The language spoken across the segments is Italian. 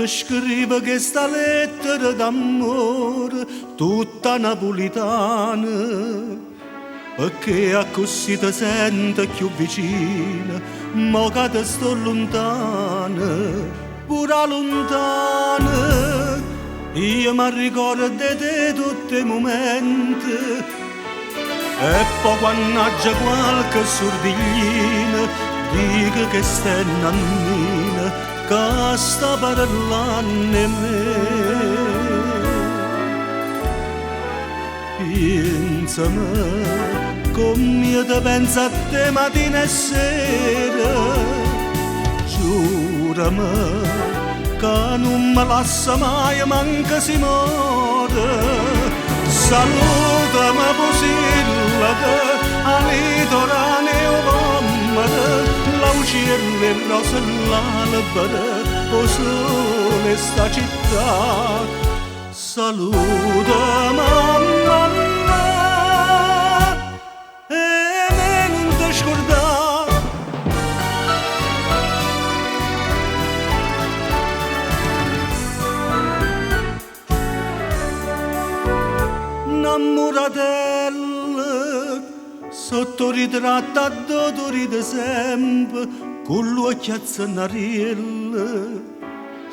Ti scrivo questa lettera d'amore tutta napolitana, perché a così ti sento più vicina, mo che ti sto lontana, pure lontana. Io mi ricordo di te tutti i momenti, e poi quando c'è qualche sordiglina, dico che stai nannina, che sta parlando a me. Pensami come io ti penso a te mattina e sera, giurami che non mi lascia mai manca si muore. Salutami Pusilla che a litoraneo vommere, l'uccello e rosa l'albero, o sole sta città. Salutami mamma e me non ti scordare. Innamoratella sotto ritratto a dodo ride sempre, con l'occhiazzo nariella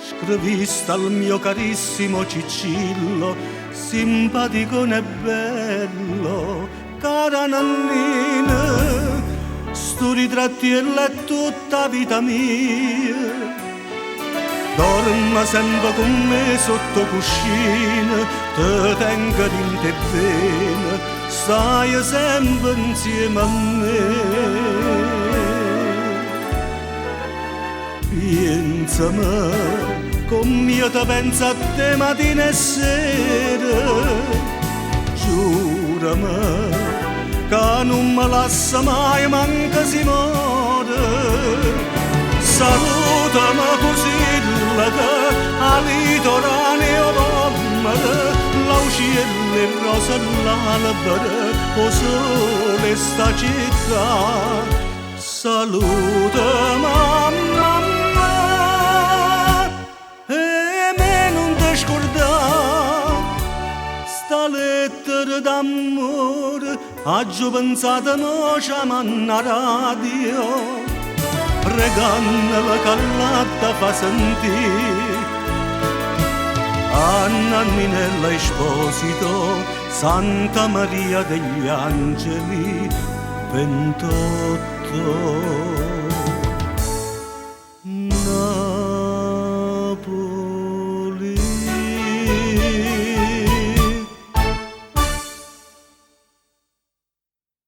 scrivista al mio carissimo Cicillo, simpatico e bello, cara Nannina, sto ritrattiello è tutta vita mia. Dorma sempre con me sotto cuscino, te tengo in te bene, stai sempre insieme a me. Pensami come io ti penso a te mattina e sera, giurami che non mi lascia mai manca si muore. Salutami Pusilla che a litoraneo vommere, l'uccello e rosa l'albero, o sole sta città. Salutami mamma e me non ti scordare. Sta lettera d'amore oggi pensata mo chiamano a radio, pregando che l'altra fa sentire a Nanninella Esposito, Santa Maria degli Angeli 28.